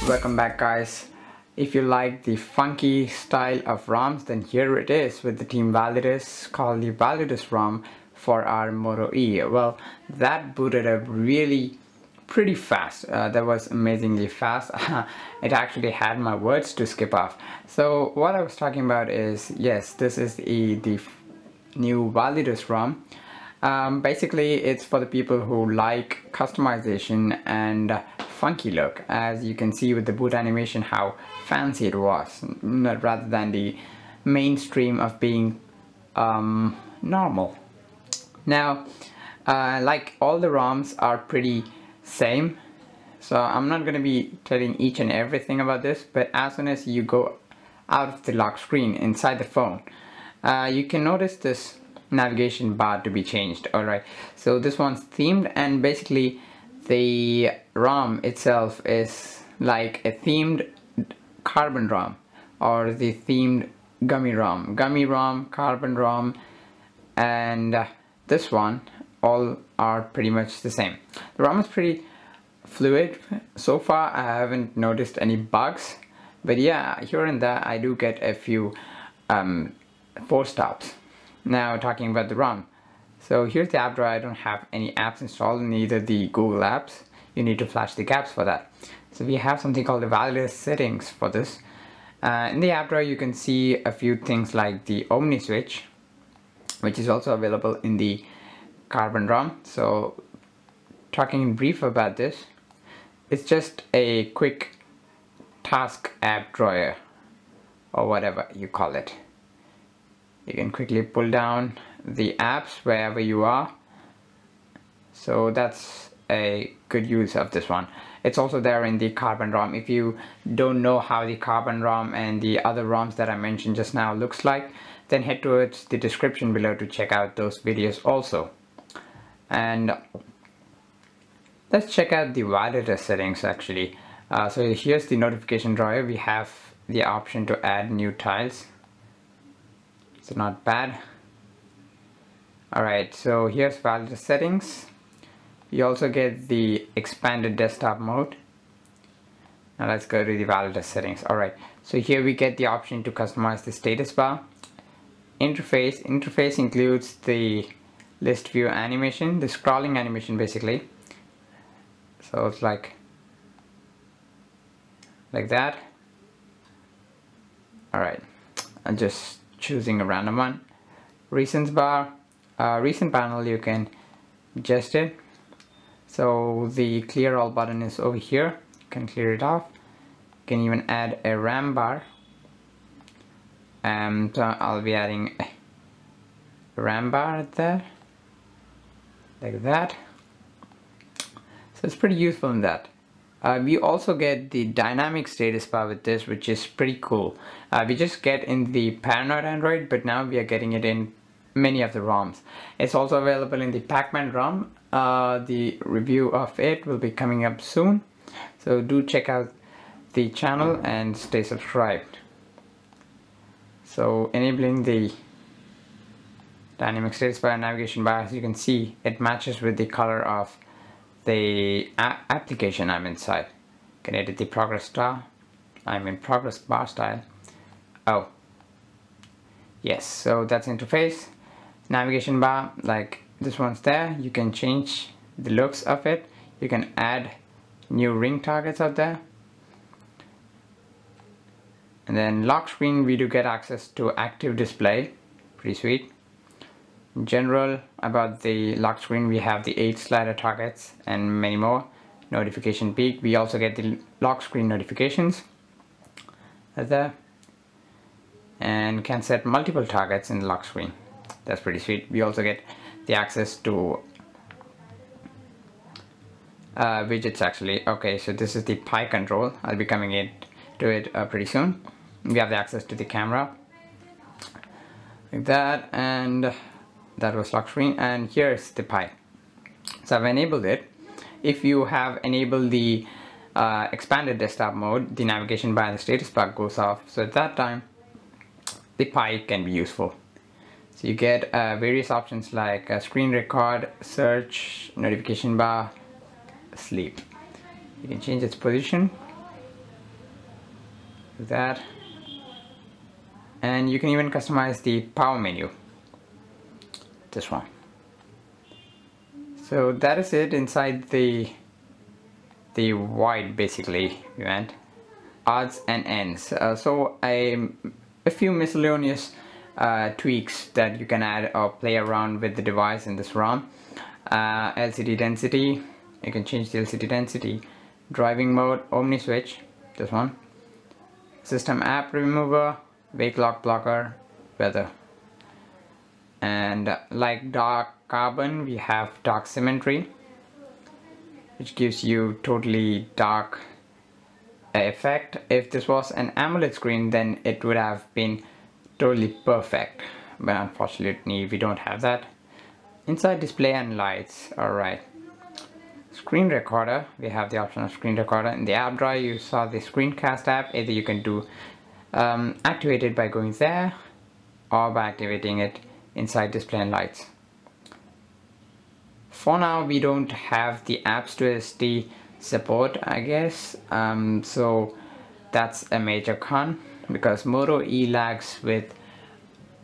Welcome back, guys. If you like the funky style of ROMs, then here it is with the team Validus, called the Validus ROM for our Moto E. Well, that booted up really pretty fast. That was amazingly fast. It actually had my words to skip off. So what I was talking about is, yes, this is the new Validus ROM. Basically, it's for the people who like customization and funky look. As you can see with the boot animation, how fancy it was, rather than the mainstream of being normal. Now, like all the ROMs are pretty same, so I'm not going to be telling each and everything about this, but as soon as you go out of the lock screen inside the phone, you can notice this navigation bar to be changed. Alright, so this one's themed, and basically the ROM itself is like a themed carbon ROM, or the themed gummy ROM, carbon ROM, and this one, all are pretty much the same. The ROM is pretty fluid. So far I haven't noticed any bugs, but yeah, here and there I do get a few force stops. Now, talking about the ROM, so here's the app drawer. I don't have any apps installed, neither the Google apps. You need to flash the gaps for that. So we have something called the Validus settings for this. In the app drawer you can see a few things like the Omni switch, which is also available in the carbon ROM. So talking in brief about this, it's just a quick task app drawer, or whatever you call it. You can quickly pull down the apps wherever you are. So that's a good use of this one. It's also there in the carbon ROM. If you don't know how the carbon ROM and the other ROMs that I mentioned just now looks like, then head towards the description below to check out those videos also. And let's check out the Validus settings actually. So here's the notification drawer. We have the option to add new tiles. So not bad. Alright, so here's Validus settings. You also get the expanded desktop mode. Now let's go to the Validus settings. Alright, so here we get the option to customize the status bar. Interface includes the list view animation, the scrolling animation basically. So it's like that. Alright, I'm just choosing a random one. Recent bar, recent panel, you can adjust it. So the clear all button is over here. You can clear it off. You can even add a RAM bar. So I'll be adding a RAM bar there, like that. So it's pretty useful in that. We also get the dynamic status bar with this, which is pretty cool. We just get in the Paranoid Android, but now we are getting it in many of the ROMs. It's also available in the Pac-Man ROM. The review of it will be coming up soon, so do check out the channel and stay subscribed. So enabling the dynamic status bar and navigation bar, as you can see, it matches with the color of the application I'm inside. Can edit the progress star. I'm in progress bar style. Oh yes, so that's interface. Navigation bar, like this one's there. You can change the looks of it. You can add new ring targets out there. And then lock screen, we do get access to active display. Pretty sweet. In general, about the lock screen, we have the 8 slider targets and many more. Notification peak, we also get the lock screen notifications there, and can set multiple targets in the lock screen. That's pretty sweet. We also get the access to widgets actually. Okay, so this is the Pi control. I'll be coming to it pretty soon. We have the access to the camera, like that, and that was lock screen, and here's the Pi. So I've enabled it. If you have enabled the expanded desktop mode, the navigation bar and the status bar goes off, so at that time the Pi can be useful. So you get various options like screen record, search, notification bar, sleep. You can change its position, do that, and you can even customize the power menu, this one. So that is it inside the void, basically. You went odds and ends. So a few miscellaneous tweaks that you can add or play around with the device in this ROM. LCD density, you can change the LCD density. Driving mode, Omni switch, this one. System app remover, wake lock blocker, weather. And like dark carbon, we have dark symmetry, which gives you totally dark effect. If this was an AMOLED screen, then it would have been totally perfect, but unfortunately we don't have that. Inside display and lights, alright. Screen recorder, we have the option of screen recorder. In the app drawer you saw the screencast app. Either you can do activate it by going there, or by activating it inside display and lights. For now we don't have the apps to SD support, I guess, so that's a major con, because Moto E lags with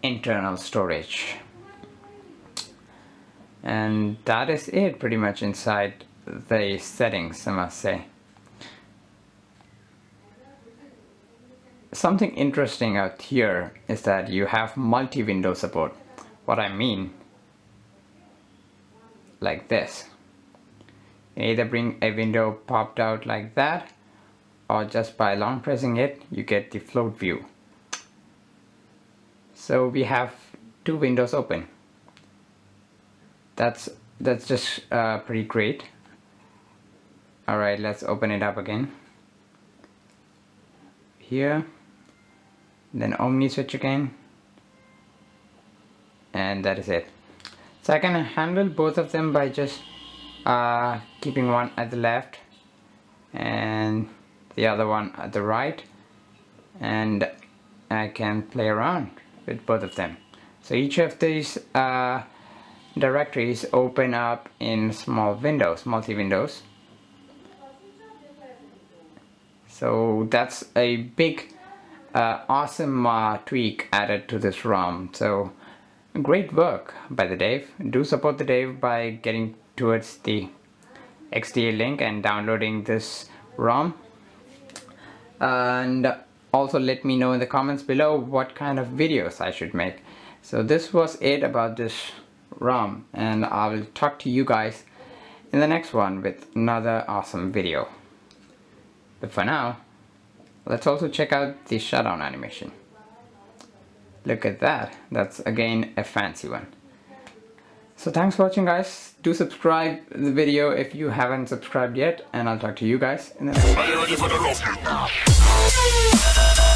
internal storage. And that is it pretty much inside the settings, I must say. Something interesting out here is that you have multi-window support. What I mean, like this. You either bring a window popped out like that, or just by long pressing it you get the float view. So we have two windows open. That's just pretty great. Alright, let's open it up again. Here, then Omni switch again, and that is it. So I can handle both of them by just keeping one at the left and the other one at the right, and I can play around with both of them. So each of these directories open up in small windows, multi-windows. So that's a big awesome tweak added to this ROM. So great work by the dev. Do support the dev by getting towards the XDA link and downloading this ROM. And also let me know in the comments below what kind of videos I should make. So this was it about this ROM, and I will talk to you guys in the next one with another awesome video. But for now, let's also check out the shutdown animation. Look at that. That's again a fancy one. So thanks for watching, guys. Do subscribe the video if you haven't subscribed yet, and I'll talk to you guys in the next one.